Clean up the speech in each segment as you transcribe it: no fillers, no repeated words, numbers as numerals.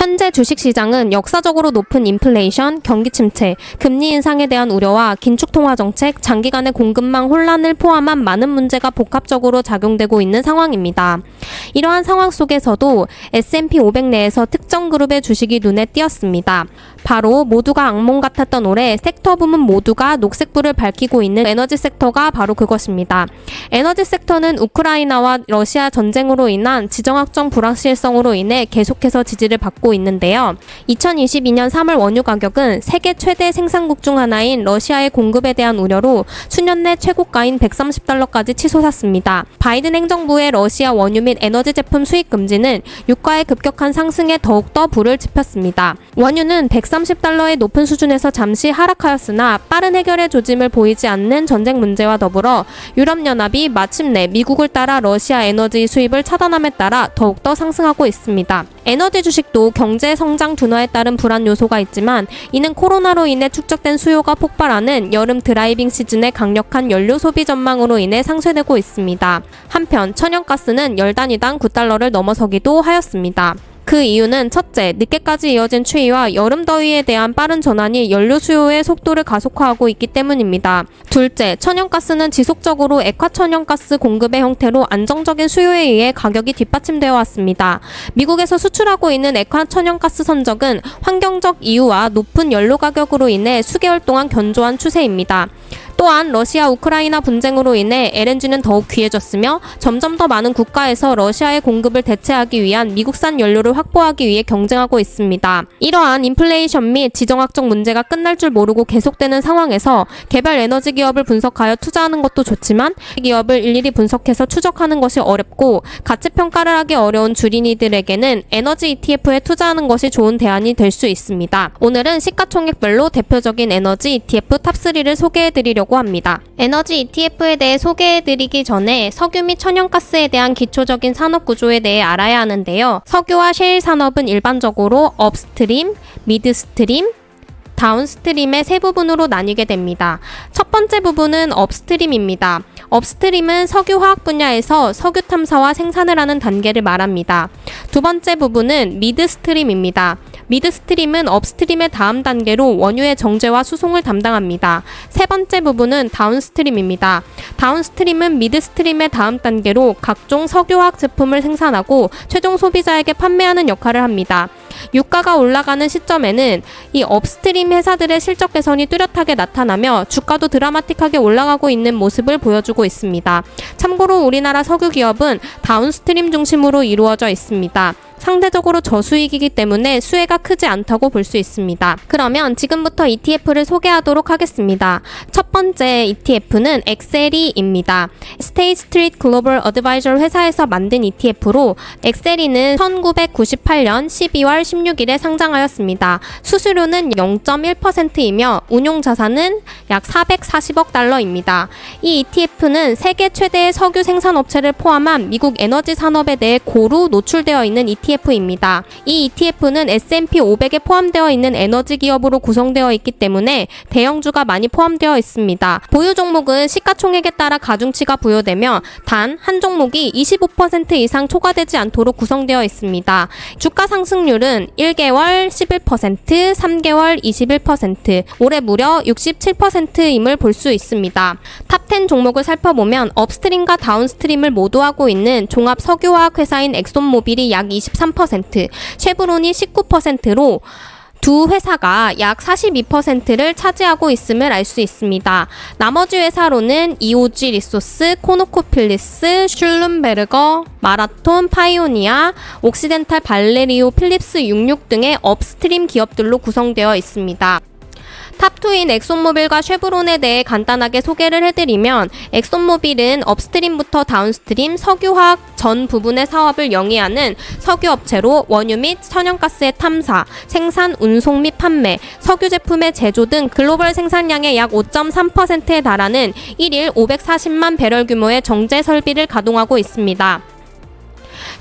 현재 주식시장은 역사적으로 높은 인플레이션, 경기 침체, 금리 인상에 대한 우려와 긴축 통화 정책, 장기간의 공급망 혼란을 포함한 많은 문제가 복합적으로 작용되고 있는 상황입니다. 이러한 상황 속에서도 S&P 500 내에서 특정 그룹의 주식이 눈에 띄었습니다. 바로 모두가 악몽 같았던 올해 섹터 부문 모두가 녹색불을 밝히고 있는 에너지 섹터가 바로 그것입니다. 에너지 섹터는 우크라이나와 러시아 전쟁으로 인한 지정학적 불확실성으로 인해 계속해서 지지를 받고 있는데요. 2022년 3월 원유 가격은 세계 최대 생산국 중 하나인 러시아의 공급에 대한 우려로 수년 내 최고가인 130달러까지 치솟았습니다. 바이든 행정부의 러시아 원유 및 에너지 제품 수입 금지는 유가의 급격한 상승에 더욱더 불을 지폈습니다. 원유는 130달러의 높은 수준에서 잠시 하락하였으나 빠른 해결의 조짐을 보이지 않는 전쟁 문제와 더불어 유럽연합이 마침내 미국을 따라 러시아 에너지 수입을 차단함에 따라 더욱더 상승하고 있습니다. 에너지 주식도 경제 성장 둔화에 따른 불안 요소가 있지만 이는 코로나로 인해 축적된 수요가 폭발하는 여름 드라이빙 시즌의 강력한 연료 소비 전망으로 인해 상쇄되고 있습니다. 한편 천연가스는 열 단위당 9달러를 넘어서기도 하였습니다. 그 이유는 첫째, 늦게까지 이어진 추위와 여름 더위에 대한 빠른 전환이 연료 수요의 속도를 가속화하고 있기 때문입니다. 둘째, 천연가스는 지속적으로 액화천연가스 공급의 형태로 안정적인 수요에 의해 가격이 뒷받침되어 왔습니다. 미국에서 수출하고 있는 액화천연가스 선적은 환경적 이유와 높은 연료 가격으로 인해 수개월 동안 견조한 추세입니다. 또한 러시아 우크라이나 분쟁으로 인해 LNG는 더욱 귀해졌으며 점점 더 많은 국가에서 러시아의 공급을 대체하기 위한 미국산 연료를 확보하기 위해 경쟁하고 있습니다. 이러한 인플레이션 및 지정학적 문제가 끝날 줄 모르고 계속되는 상황에서 개별 에너지 기업을 분석하여 투자하는 것도 좋지만 기업을 일일이 분석해서 추적하는 것이 어렵고 가치 평가를 하기 어려운 주린이들에게는 에너지 ETF에 투자하는 것이 좋은 대안이 될 수 있습니다. 오늘은 시가총액별로 대표적인 에너지 ETF 탑3를 소개해드리려고 합니다. 에너지 ETF에 대해 소개해드리기 전에 석유 및 천연가스에 대한 기초적인 산업 구조에 대해 알아야 하는데요. 석유와 셰일 산업은 일반적으로 업스트림, 미드스트림, 다운스트림의 세 부분으로 나뉘게 됩니다. 첫 번째 부분은 업스트림입니다. 업스트림은 석유화학 분야에서 석유 탐사와 생산을 하는 단계를 말합니다. 두 번째 부분은 미드스트림입니다. 미드스트림은 업스트림의 다음 단계로 원유의 정제와 수송을 담당합니다. 세 번째 부분은 다운스트림입니다. 다운스트림은 미드스트림의 다음 단계로 각종 석유화학 제품을 생산하고 최종 소비자에게 판매하는 역할을 합니다. 유가가 올라가는 시점에는 이 업스트림 회사들의 실적 개선이 뚜렷하게 나타나며 주가도 드라마틱하게 올라가고 있는 모습을 보여주고 있습니다. 참고로 우리나라 석유 기업은 다운스트림 중심으로 이루어져 있습니다. 상대적으로 저수익이기 때문에 수혜가 크지 않다고 볼 수 있습니다. 그러면 지금부터 ETF를 소개하도록 하겠습니다. 첫 번째 ETF는 엑세리입니다. 스테이트 스트리트 글로벌 어드바이저 회사에서 만든 ETF로 엑세리는 1998년 12월 16일에 상장하였습니다. 수수료는 0.1%이며 운용 자산은 약 440억 달러입니다. 이 ETF는 세계 최대의 석유 생산업체를 포함한 미국 에너지 산업에 대해 고루 노출되어 있는 ETF입니다. 이 ETF는 S&P 500에 포함되어 있는 에너지 기업으로 구성되어 있기 때문에 대형주가 많이 포함되어 있습니다. 보유 종목은 시가총액에 따라 가중치가 부여되며 단 한 종목이 25% 이상 초과되지 않도록 구성되어 있습니다. 주가 상승률은 1개월 11%, 3개월 21%, 올해 무려 67%임을 볼 수 있습니다. 탑10 종목을 살펴보면 업스트림과 다운스트림을 모두 하고 있는 종합 석유화학 회사인 엑손모빌이 약 23%, 쉐브론이 19%로 두 회사가 약 42%를 차지하고 있음을 알 수 있습니다. 나머지 회사로는 EOG 리소스, 코노코필리스, 슐룸베르거, 마라톤, 파이오니아, 옥시덴탈 발레리오, 필립스 66 등의 업스트림 기업들로 구성되어 있습니다. 탑2인 엑손모빌과 쉐브론에 대해 간단하게 소개를 해드리면 엑손모빌은 업스트림부터 다운스트림 석유화학 전 부분의 사업을 영위하는 석유업체로 원유 및 천연가스의 탐사, 생산, 운송 및 판매, 석유 제품의 제조 등 글로벌 생산량의 약 5.3%에 달하는 1일 540만 배럴 규모의 정제 설비를 가동하고 있습니다.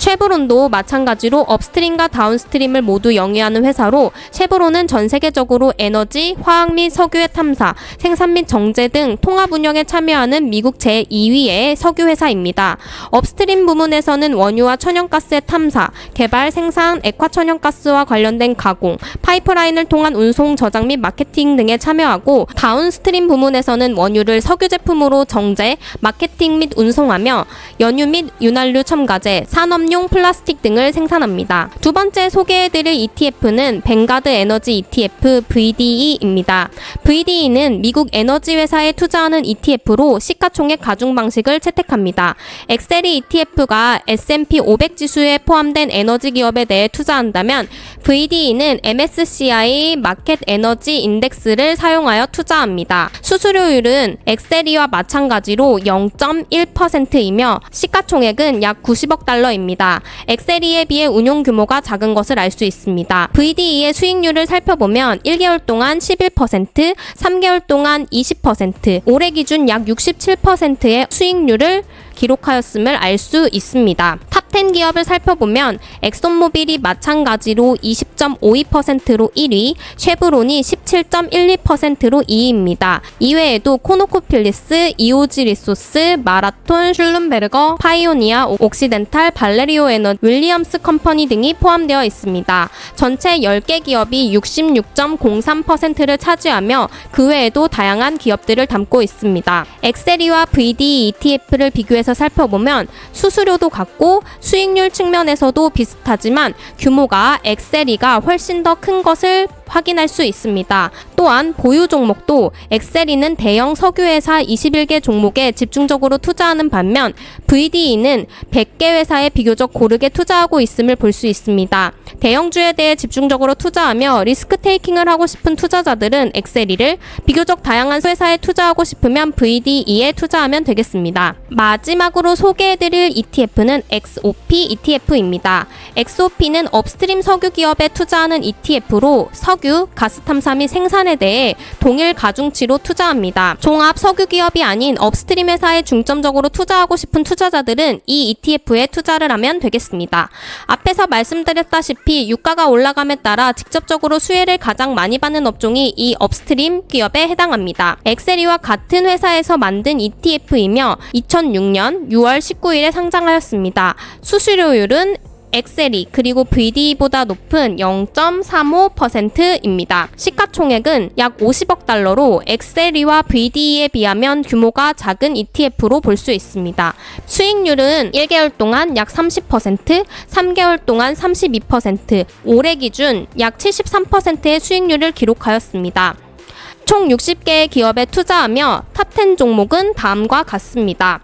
쉐브론도 마찬가지로 업스트림과 다운스트림을 모두 영위하는 회사로 쉐브론은 전 세계적으로 에너지, 화학 및 석유의 탐사, 생산 및 정제 등 통합 운영에 참여하는 미국 제2위의 석유 회사입니다. 업스트림 부문에서는 원유와 천연가스의 탐사, 개발, 생산, 액화천연가스와 관련된 가공, 파이프라인을 통한 운송, 저장 및 마케팅 등에 참여하고 다운스트림 부문에서는 원유를 석유 제품으로 정제, 마케팅 및 운송하며 연유 및 윤활유 첨가제, 산업용 플라스틱 등을 생산합니다. 두 번째 소개해드릴 ETF는 뱅가드 에너지 ETF VDE입니다. VDE는 미국 에너지 회사에 투자하는 ETF로 시가총액 가중 방식을 채택합니다. 엑셀이 ETF가 S&P 500 지수에 포함된 에너지 기업에 대해 투자한다면 VDE는 MSCI 마켓 에너지 인덱스를 사용하여 투자합니다. 수수료율은 엑셀이와 마찬가지로 0.1%이며 시가총액은 약 90억 달러입니다. 엑셀이에 비해 운용 규모가 작은 것을 알 수 있습니다. VDE의 수익률을 살펴보면 1개월 동안 11%, 3개월 동안 20%, 올해 기준 약 67%의 수익률을 기록하였음을 알 수 있습니다. 탑10 기업을 살펴보면 엑손모빌이 마찬가지로 20.52%로 1위, 쉐브론이 17.12%로 2위입니다. 이외에도 코노코필리스, 이오지 리소스, 마라톤, 슐룸베르거, 파이오니아, 옥시덴탈, 발레리오 에너지, 윌리엄스 컴퍼니 등이 포함되어 있습니다. 전체 10개 기업이 66.03%를 차지하며 그 외에도 다양한 기업들을 담고 있습니다. 엑셀이와 VDE ETF를 비교해서 살펴보면 수수료도 같고 수익률 측면에서도 비슷하지만 규모가 엑셀이가 훨씬 더 큰 것을 확인할 수 있습니다. 또한 보유 종목도 엑셀이는 대형 석유회사 21개 종목에 집중적으로 투자하는 반면 VDE는 100개 회사에 비교적 고르게 투자하고 있음을 볼 수 있습니다. 대형주에 대해 집중적으로 투자하며 리스크 테이킹을 하고 싶은 투자자들은 엑셀이를, 비교적 다양한 회사에 투자하고 싶으면 VDE에 투자하면 되겠습니다. 마지막으로 소개해드릴 ETF는 XOP ETF입니다. XOP는 업스트림 석유 기업에 투자하는 ETF로 석유, 가스 탐사 및 생산에 대해 동일 가중치로 투자합니다. 종합 석유 기업이 아닌 업스트림 회사에 중점적으로 투자하고 싶은 투자자들은 이 ETF에 투자를 하면 되겠습니다. 앞에서 말씀드렸다시피 유가가 올라감에 따라 직접적으로 수혜를 가장 많이 받는 업종이 이 업스트림 기업에 해당합니다. 엑셀이와 같은 회사에서 만든 ETF이며 2006년 6월 19일에 상장하였습니다. 수수료율은 엑셀이 그리고 VDE보다 높은 0.35%입니다. 시가총액은 약 50억 달러로 엑셀이와 VDE에 비하면 규모가 작은 ETF로 볼 수 있습니다. 수익률은 1개월 동안 약 30%, 3개월 동안 32%, 올해 기준 약 73%의 수익률을 기록하였습니다. 총 60개의 기업에 투자하며 탑10 종목은 다음과 같습니다.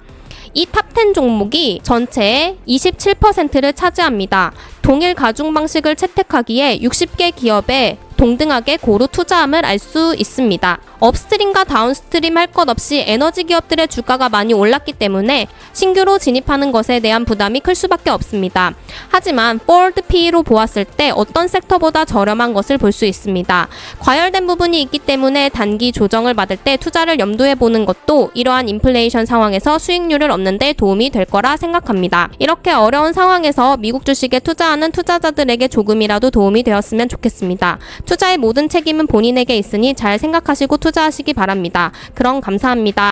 이 탑10 종목이 전체의 27%를 차지합니다. 동일 가중 방식을 채택하기에 60개 기업에 동등하게 고루 투자함을 알 수 있습니다. 업스트림과 다운스트림 할 것 없이 에너지 기업들의 주가가 많이 올랐기 때문에 신규로 진입하는 것에 대한 부담이 클 수밖에 없습니다. 하지만 포워드 PE로 보았을 때 어떤 섹터보다 저렴한 것을 볼 수 있습니다. 과열된 부분이 있기 때문에 단기 조정을 받을 때 투자를 염두에 보는 것도 이러한 인플레이션 상황에서 수익률을 얻는 데 도움이 될 거라 생각합니다. 이렇게 어려운 상황에서 미국 주식에 투자하는 투자자들에게 조금이라도 도움이 되었으면 좋겠습니다. 투자의 모든 책임은 본인에게 있으니 잘 생각하시고 투자하시기 바랍니다. 그럼 감사합니다.